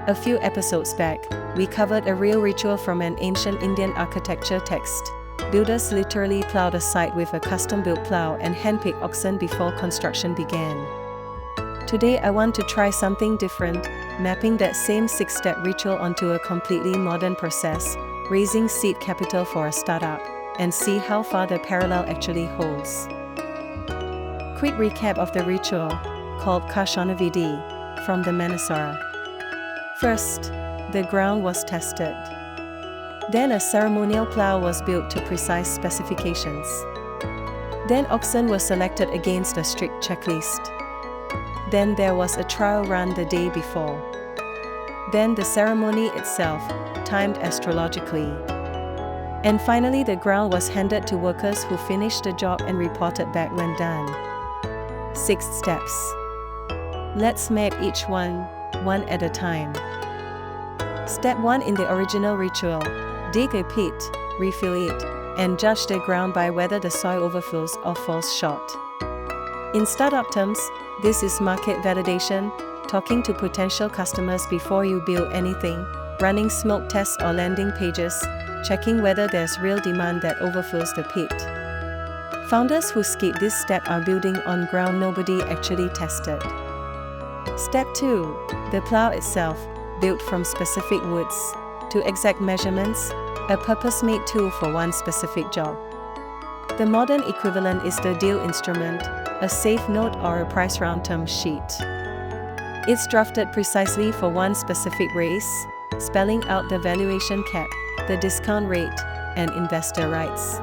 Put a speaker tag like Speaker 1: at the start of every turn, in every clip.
Speaker 1: A few episodes back, we covered a real ritual from an ancient Indian architecture text. Builders literally plowed a site with a custom-built plough and hand-picked oxen before construction began. Today I want to try something different, mapping that same 6-step ritual onto a completely modern process, raising seed capital for a startup, and see how far the parallel actually holds. Quick recap of the ritual, called Karshana-vidhi, from the Mānasāra. First, the ground was tested. Then a ceremonial plough was built to precise specifications. Then oxen were selected against a strict checklist. Then there was a trial run the day before. Then the ceremony itself, timed astrologically. And finally the ground was handed to workers who finished the job and reported back when done. 6 steps. Let's map each one at a time. Step 1 in the original ritual, dig a pit, refill it, and judge the ground by whether the soil overflows or falls short. In startup terms, this is market validation, talking to potential customers before you build anything, running smoke tests or landing pages, checking whether there's real demand that overflows the pit. Founders who skip this step are building on ground nobody actually tested. Step 2. The plough itself, built from specific woods, to exact measurements, a purpose-made tool for one specific job. The modern equivalent is the deal instrument, a safe note or a price round term sheet. It's drafted precisely for one specific race, spelling out the valuation cap, the discount rate, and investor rights.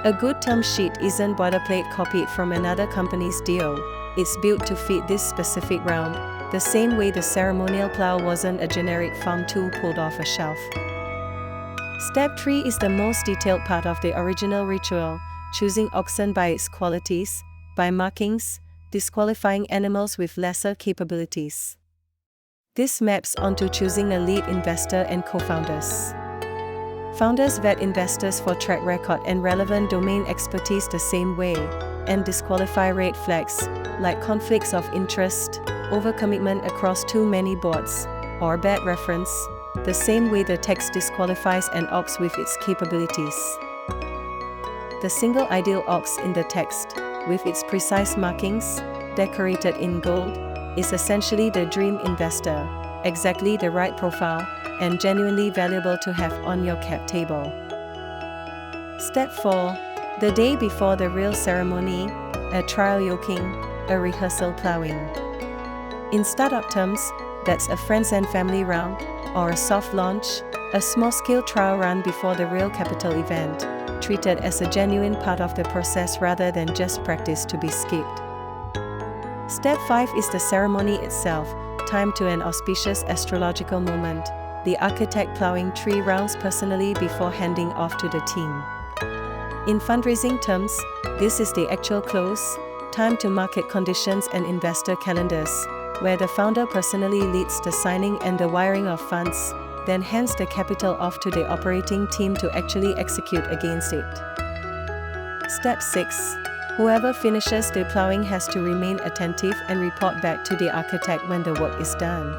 Speaker 1: A good term sheet isn't boilerplate copied from another company's deal, it's built to fit this specific round, the same way the ceremonial plough wasn't a generic farm tool pulled off a shelf. Step 3 is the most detailed part of the original ritual, choosing oxen by its qualities, by markings, disqualifying animals with lesser capabilities. This maps onto choosing a lead investor and co-founders. Founders vet investors for track record and relevant domain expertise the same way, and disqualify red flags, like conflicts of interest, overcommitment across too many boards, or bad reference, the same way the text disqualifies an ox with its capabilities. The single ideal ox in the text, with its precise markings, decorated in gold, is essentially the dream investor, exactly the right profile, and genuinely valuable to have on your cap table. Step 4. The day before the real ceremony, a trial yoking, a rehearsal ploughing. In startup terms, that's a friends and family round, or a soft launch, a small-scale trial run before the real capital event, treated as a genuine part of the process rather than just practice to be skipped. Step 5 is the ceremony itself, timed to an auspicious astrological moment, the architect ploughing 3 rounds personally before handing off to the team. In fundraising terms, this is the actual close, timed to market conditions and investor calendars, where the founder personally leads the signing and the wiring of funds, then hands the capital off to the operating team to actually execute against it. Step 6. Whoever finishes the ploughing has to remain attentive and report back to the architect when the work is done.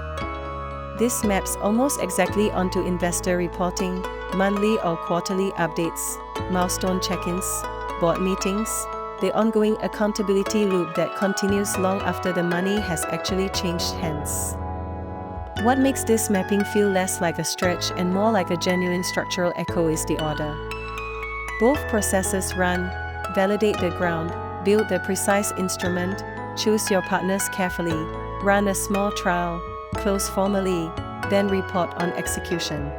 Speaker 1: This maps almost exactly onto investor reporting, monthly or quarterly updates, milestone check-ins, board meetings, the ongoing accountability loop that continues long after the money has actually changed hands. What makes this mapping feel less like a stretch and more like a genuine structural echo is the order. Both processes run, validate the ground, build the precise instrument, choose your partners carefully, run a small trial, close formally, then report on execution.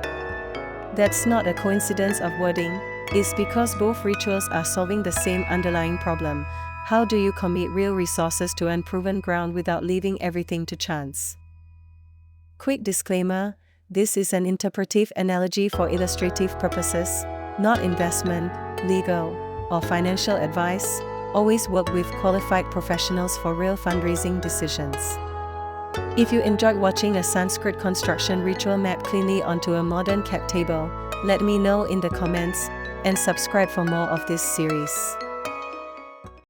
Speaker 1: That's not a coincidence of wording, it's because both rituals are solving the same underlying problem. How do you commit real resources to unproven ground without leaving everything to chance? Quick disclaimer, this is an interpretive analogy for illustrative purposes, not investment, legal, or financial advice. Always work with qualified professionals for real fundraising decisions. If you enjoyed watching a Sanskrit construction ritual map cleanly onto a modern cap table, let me know in the comments, and subscribe for more of this series.